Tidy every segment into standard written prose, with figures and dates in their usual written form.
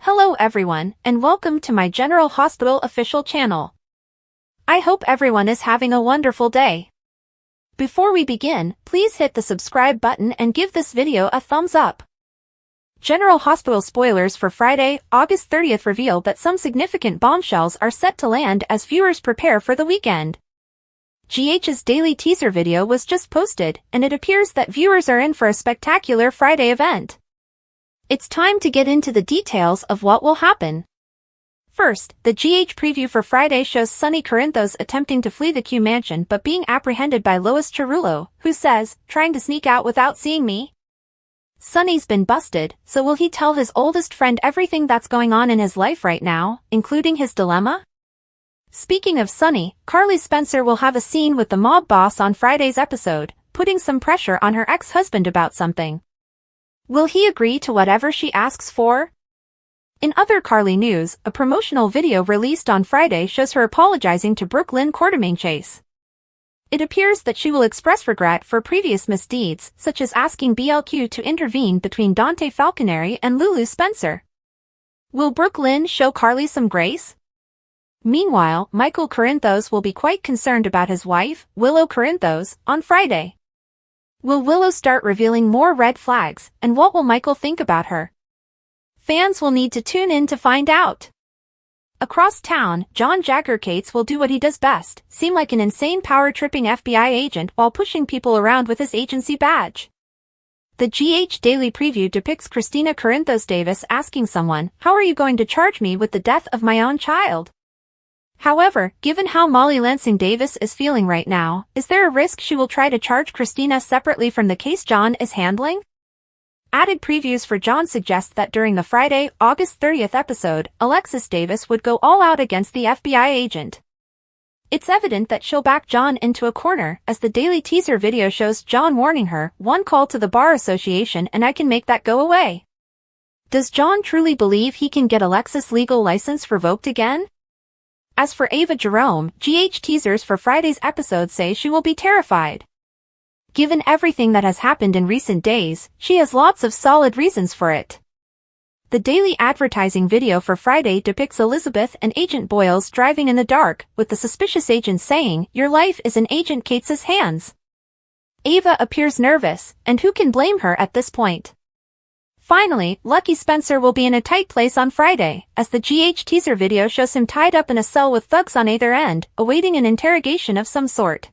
Hello everyone, and welcome to my General Hospital official channel. I hope everyone is having a wonderful day. Before we begin, please hit the subscribe button and give this video a thumbs up. General Hospital spoilers for Friday, August 30th reveal that some significant bombshells are set to land as viewers prepare for the weekend. GH's daily teaser video was just posted, and it appears that viewers are in for a spectacular Friday event. It's time to get into the details of what will happen. First, the GH preview for Friday shows Sonny attempting to flee the Q mansion but being apprehended by Lois Cerullo, who says, "Trying to sneak out without seeing me?" Sonny's been busted, so will he tell his oldest friend everything that's going on in his life right now, including his dilemma? Speaking of Sonny, Carly Spencer will have a scene with the mob boss on Friday's episode, putting some pressure on her ex-husband about something. Will he agree to whatever she asks for? In other Carly news, a promotional video released on Friday shows her apologizing to Brooklyn Quartermain Chase. It appears that she will express regret for previous misdeeds, such as asking BLQ to intervene between Dante Falconeri and Lulu Spencer. Will Brooklyn show Carly some grace? Meanwhile, Michael Corinthos will be quite concerned about his wife, Willow Corinthos, on Friday. Will Willow start revealing more red flags, and what will Michael think about her? Fans will need to tune in to find out. Across town, John Jagger Cates will do what he does best, seem like an insane power-tripping FBI agent while pushing people around with his agency badge. The GH Daily Preview depicts Christina Corinthos Davis asking someone, "How are you going to charge me with the death of my own child?" However, given how Molly Lansing Davis is feeling right now, is there a risk she will try to charge Christina separately from the case John is handling? Added previews for John suggest that during the Friday, August 30th episode, Alexis Davis would go all out against the FBI agent. It's evident that she'll back John into a corner, as the daily teaser video shows John warning her, "One call to the Bar Association and I can make that go away." Does John truly believe he can get Alexis' legal license revoked again? As for Ava Jerome, GH teasers for Friday's episode say she will be terrified. Given everything that has happened in recent days, she has lots of solid reasons for it. The daily advertising video for Friday depicts Elizabeth and Agent Boyles driving in the dark, with the suspicious agent saying, "Your life is in Agent Cates's hands." Ava appears nervous, and who can blame her at this point? Finally, Lucky Spencer will be in a tight place on Friday, as the GH teaser video shows him tied up in a cell with thugs on either end, awaiting an interrogation of some sort.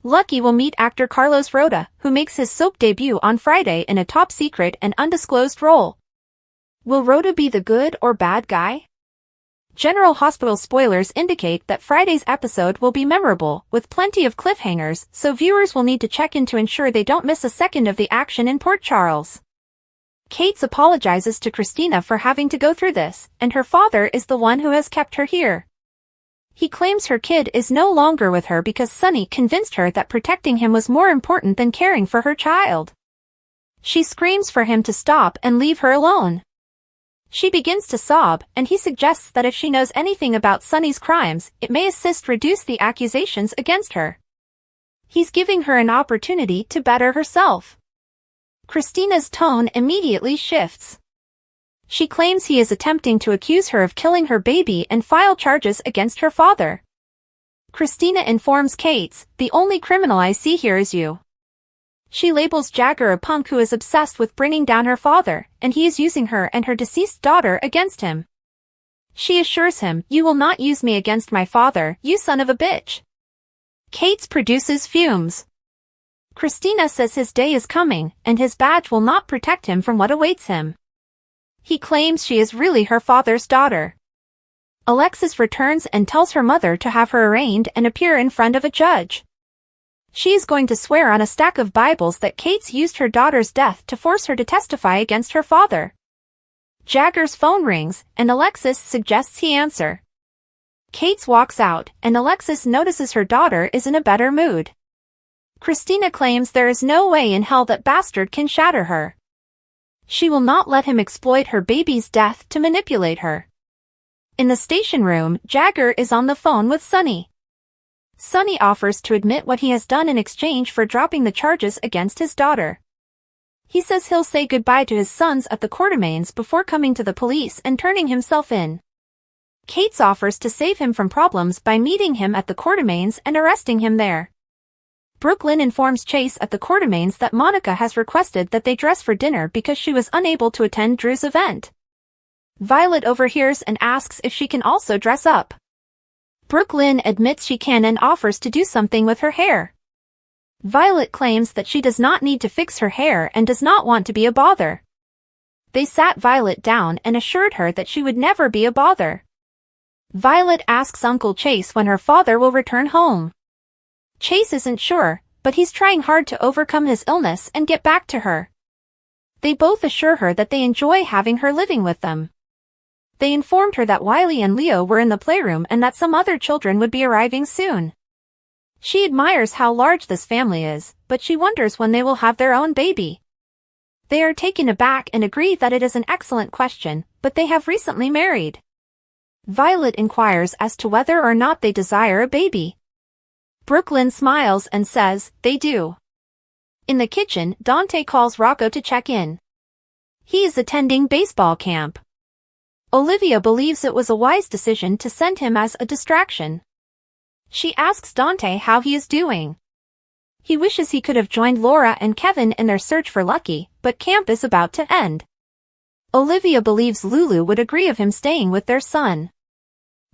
Lucky will meet actor Carlos Rhoda, who makes his soap debut on Friday in a top-secret and undisclosed role. Will Rhoda be the good or bad guy? General Hospital spoilers indicate that Friday's episode will be memorable, with plenty of cliffhangers, so viewers will need to check in to ensure they don't miss a second of the action in Port Charles. Cates apologizes to Christina for having to go through this, and her father is the one who has kept her here. He claims her kid is no longer with her because Sonny convinced her that protecting him was more important than caring for her child. She screams for him to stop and leave her alone. She begins to sob, and he suggests that if she knows anything about Sonny's crimes, it may assist reduce the accusations against her. He's giving her an opportunity to better herself. Christina's tone immediately shifts. She claims he is attempting to accuse her of killing her baby and file charges against her father. Christina informs Cates, "The only criminal I see here is you." She labels Jagger a punk who is obsessed with bringing down her father, and he is using her and her deceased daughter against him. She assures him, "You will not use me against my father, you son of a bitch." Cates produces fumes. Christina says his day is coming, and his badge will not protect him from what awaits him. He claims she is really her father's daughter. Alexis returns and tells her mother to have her arraigned and appear in front of a judge. She is going to swear on a stack of Bibles that Cates used her daughter's death to force her to testify against her father. Jagger's phone rings, and Alexis suggests he answer. Cates walks out, and Alexis notices her daughter is in a better mood. Christina claims there is no way in hell that bastard can shatter her. She will not let him exploit her baby's death to manipulate her. In the station room, Jagger is on the phone with Sonny. Sonny offers to admit what he has done in exchange for dropping the charges against his daughter. He says he'll say goodbye to his sons at the Quartermaines before coming to the police and turning himself in. Kate offers to save him from problems by meeting him at the Quartermaines and arresting him there. Brooklyn informs Chase at the Quartermaines that Monica has requested that they dress for dinner because she was unable to attend Drew's event. Violet overhears and asks if she can also dress up. Brooklyn admits she can and offers to do something with her hair. Violet claims that she does not need to fix her hair and does not want to be a bother. They sat Violet down and assured her that she would never be a bother. Violet asks Uncle Chase when her father will return home. Chase isn't sure, but he's trying hard to overcome his illness and get back to her. They both assure her that they enjoy having her living with them. They informed her that Wiley and Leo were in the playroom and that some other children would be arriving soon. She admires how large this family is, but she wonders when they will have their own baby. They are taken aback and agree that it is an excellent question, but they have recently married. Violet inquires as to whether or not they desire a baby. Brooklyn smiles and says, they do. In the kitchen, Dante calls Rocco to check in. He is attending baseball camp. Olivia believes it was a wise decision to send him as a distraction. She asks Dante how he is doing. He wishes he could have joined Laura and Kevin in their search for Lucky, but camp is about to end. Olivia believes Lulu would agree of him staying with their son.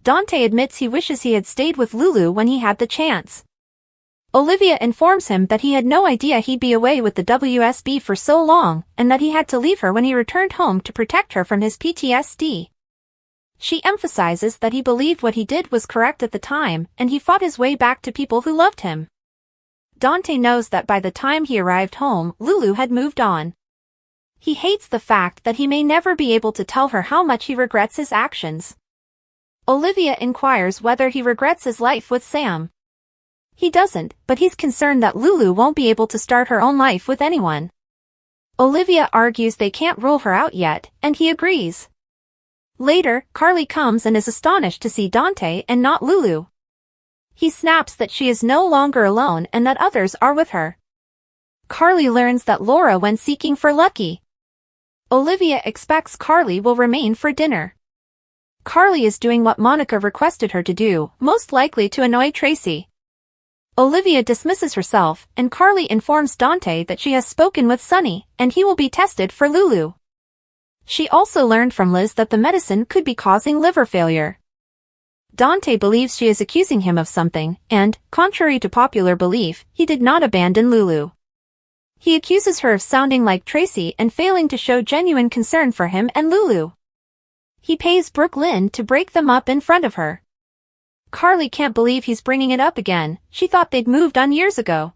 Dante admits he wishes he had stayed with Lulu when he had the chance. Olivia informs him that he had no idea he'd be away with the WSB for so long, and that he had to leave her when he returned home to protect her from his PTSD. She emphasizes that he believed what he did was correct at the time, and he fought his way back to people who loved him. Dante knows that by the time he arrived home, Lulu had moved on. He hates the fact that he may never be able to tell her how much he regrets his actions. Olivia inquires whether he regrets his life with Sam. He doesn't, but he's concerned that Lulu won't be able to start her own life with anyone. Olivia argues they can't rule her out yet, and he agrees. Later, Carly comes and is astonished to see Dante and not Lulu. He snaps that she is no longer alone and that others are with her. Carly learns that Laura went seeking for Lucky. Olivia expects Carly will remain for dinner. Carly is doing what Monica requested her to do, most likely to annoy Tracy. Olivia dismisses herself, and Carly informs Dante that she has spoken with Sonny, and he will be tested for Lulu. She also learned from Liz that the medicine could be causing liver failure. Dante believes she is accusing him of something, and, contrary to popular belief, he did not abandon Lulu. He accuses her of sounding like Tracy and failing to show genuine concern for him and Lulu. He pays Brooklyn to break them up in front of her. Carly can't believe he's bringing it up again, she thought they'd moved on years ago.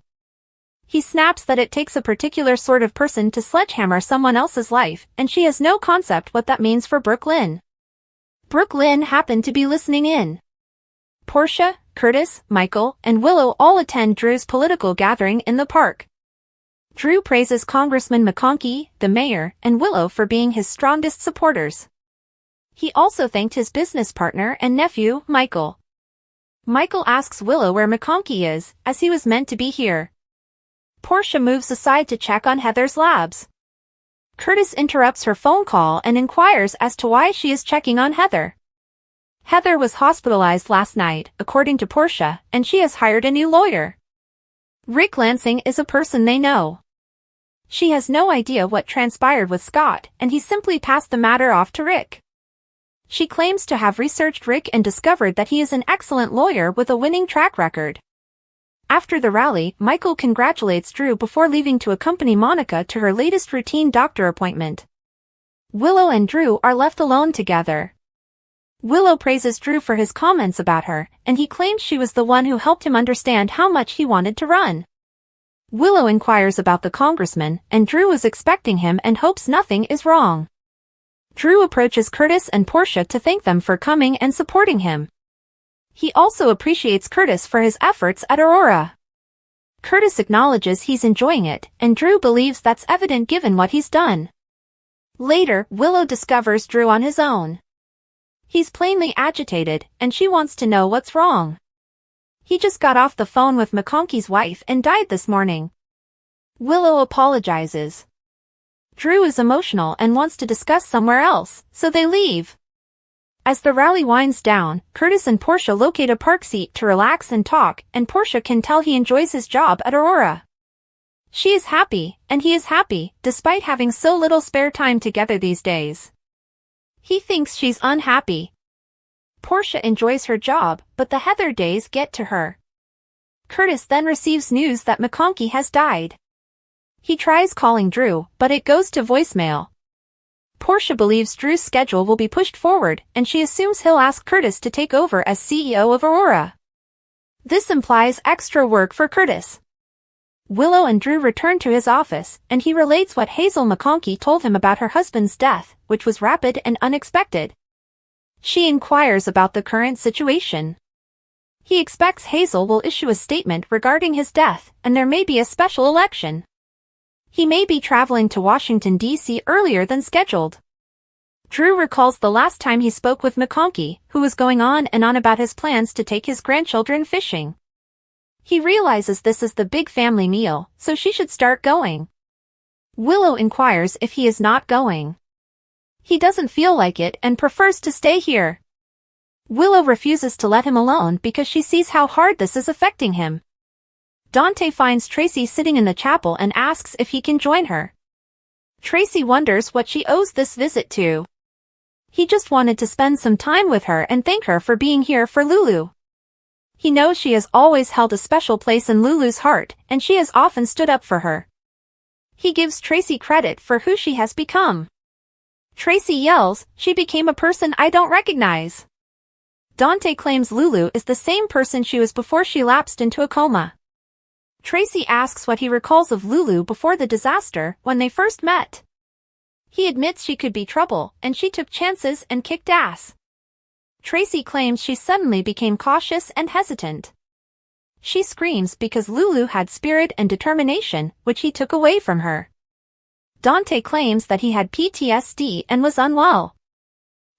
He snaps that it takes a particular sort of person to sledgehammer someone else's life, and she has no concept what that means for Brooklyn. Brooklyn happened to be listening in. Portia, Curtis, Michael, and Willow all attend Drew's political gathering in the park. Drew praises Congressman McConkey, the mayor, and Willow for being his strongest supporters. He also thanked his business partner and nephew, Michael. Michael asks Willow where McConkey is, as he was meant to be here. Portia moves aside to check on Heather's labs. Curtis interrupts her phone call and inquires as to why she is checking on Heather. Heather was hospitalized last night, according to Portia, and she has hired a new lawyer. Rick Lansing is a person they know. She has no idea what transpired with Scott, and he simply passed the matter off to Rick. She claims to have researched Rick and discovered that he is an excellent lawyer with a winning track record. After the rally, Michael congratulates Drew before leaving to accompany Monica to her latest routine doctor appointment. Willow and Drew are left alone together. Willow praises Drew for his comments about her, and he claims she was the one who helped him understand how much he wanted to run. Willow inquires about the congressman, and Drew is expecting him and hopes nothing is wrong. Drew approaches Curtis and Portia to thank them for coming and supporting him. He also appreciates Curtis for his efforts at Aurora. Curtis acknowledges he's enjoying it, and Drew believes that's evident given what he's done. Later, Willow discovers Drew on his own. He's plainly agitated, and she wants to know what's wrong. He just got off the phone with McConkey's wife and died this morning. Willow apologizes. Drew is emotional and wants to discuss somewhere else, so they leave. As the rally winds down, Curtis and Portia locate a park seat to relax and talk, and Portia can tell he enjoys his job at Aurora. She is happy, and he is happy, despite having so little spare time together these days. He thinks she's unhappy. Portia enjoys her job, but the Heather days get to her. Curtis then receives news that McConkey has died. He tries calling Drew, but it goes to voicemail. Portia believes Drew's schedule will be pushed forward, and she assumes he'll ask Curtis to take over as CEO of Aurora. This implies extra work for Curtis. Willow and Drew return to his office, and he relates what Hazel McConkey told him about her husband's death, which was rapid and unexpected. She inquires about the current situation. He expects Hazel will issue a statement regarding his death, and there may be a special election. He may be traveling to Washington, D.C. earlier than scheduled. Drew recalls the last time he spoke with McConkey, who was going on and on about his plans to take his grandchildren fishing. He realizes this is the big family meal, so she should start going. Willow inquires if he is not going. He doesn't feel like it and prefers to stay here. Willow refuses to let him alone because she sees how hard this is affecting him. Dante finds Tracy sitting in the chapel and asks if he can join her. Tracy wonders what she owes this visit to. He just wanted to spend some time with her and thank her for being here for Lulu. He knows she has always held a special place in Lulu's heart, and she has often stood up for her. He gives Tracy credit for who she has become. Tracy yells, "She became a person I don't recognize." Dante claims Lulu is the same person she was before she lapsed into a coma. Tracy asks what he recalls of Lulu before the disaster when they first met. He admits she could be trouble, and she took chances and kicked ass. Tracy claims she suddenly became cautious and hesitant. She screams because Lulu had spirit and determination, which he took away from her. Dante claims that he had PTSD and was unwell.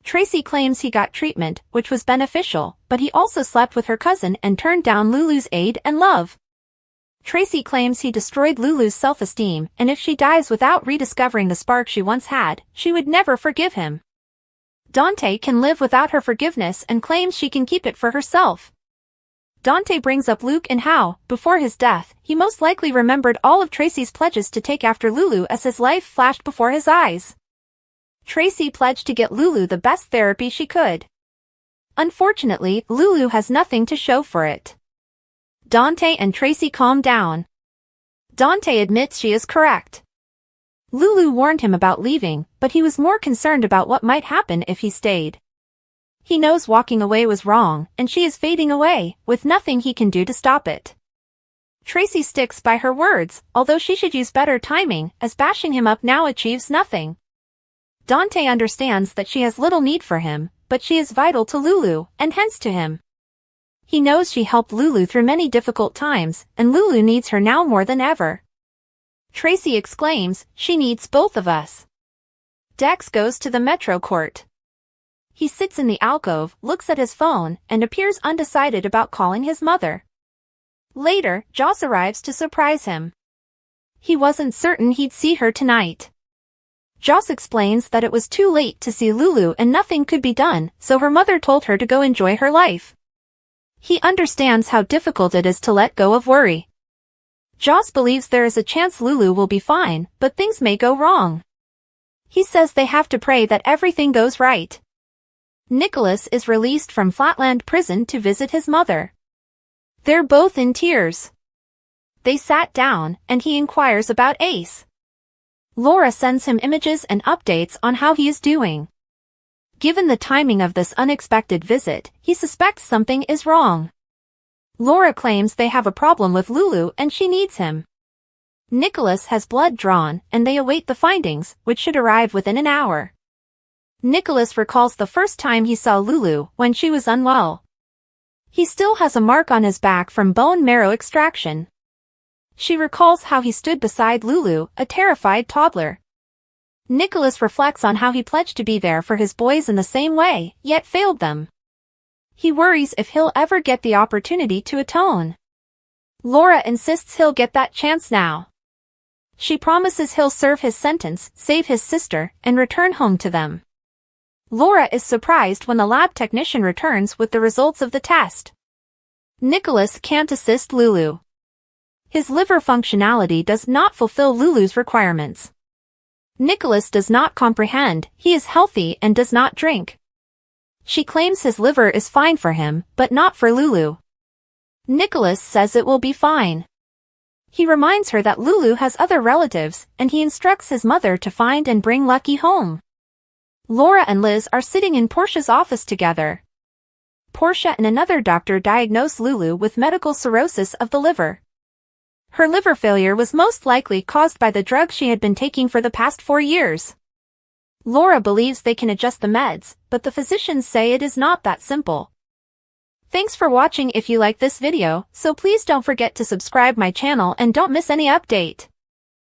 Tracy claims he got treatment, which was beneficial, but he also slept with her cousin and turned down Lulu's aid and love. Tracy claims he destroyed Lulu's self-esteem, and if she dies without rediscovering the spark she once had, she would never forgive him. Dante can live without her forgiveness and claims she can keep it for herself. Dante brings up Luke and how, before his death, he most likely remembered all of Tracy's pledges to take after Lulu as his life flashed before his eyes. Tracy pledged to get Lulu the best therapy she could. Unfortunately, Lulu has nothing to show for it. Dante and Tracy calm down. Dante admits she is correct. Lulu warned him about leaving, but he was more concerned about what might happen if he stayed. He knows walking away was wrong, and she is fading away, with nothing he can do to stop it. Tracy sticks by her words, although she should use better timing, as bashing him up now achieves nothing. Dante understands that she has little need for him, but she is vital to Lulu, and hence to him. He knows she helped Lulu through many difficult times, and Lulu needs her now more than ever. Tracy exclaims, "She needs both of us." Dex goes to the Metro Court. He sits in the alcove, looks at his phone, and appears undecided about calling his mother. Later, Joss arrives to surprise him. He wasn't certain he'd see her tonight. Joss explains that it was too late to see Lulu and nothing could be done, so her mother told her to go enjoy her life. He understands how difficult it is to let go of worry. Joss believes there is a chance Lulu will be fine, but things may go wrong. He says they have to pray that everything goes right. Nicholas is released from Flatland Prison to visit his mother. They're both in tears. They sat down, and he inquires about Ace. Laura sends him images and updates on how he is doing. Given the timing of this unexpected visit, he suspects something is wrong. Laura claims they have a problem with Lulu and she needs him. Nicholas has blood drawn, and they await the findings, which should arrive within an hour. Nicholas recalls the first time he saw Lulu, when she was unwell. He still has a mark on his back from bone marrow extraction. She recalls how he stood beside Lulu, a terrified toddler. Nicholas reflects on how he pledged to be there for his boys in the same way, yet failed them. He worries if he'll ever get the opportunity to atone. Laura insists he'll get that chance now. She promises he'll serve his sentence, save his sister, and return home to them. Laura is surprised when the lab technician returns with the results of the test. Nicholas can't assist Lulu. His liver functionality does not fulfill Lulu's requirements. Nicholas does not comprehend, he is healthy and does not drink. She claims his liver is fine for him, but not for Lulu. Nicholas says it will be fine. He reminds her that Lulu has other relatives, and he instructs his mother to find and bring Lucky home. Laura and Liz are sitting in Portia's office together. Portia and another doctor diagnose Lulu with medical cirrhosis of the liver. Her liver failure was most likely caused by the drug she had been taking for the past 4 years. Laura believes they can adjust the meds, but the physicians say it is not that simple. Thanks for watching. If you like this video, so please don't forget to subscribe my channel and don't miss any update.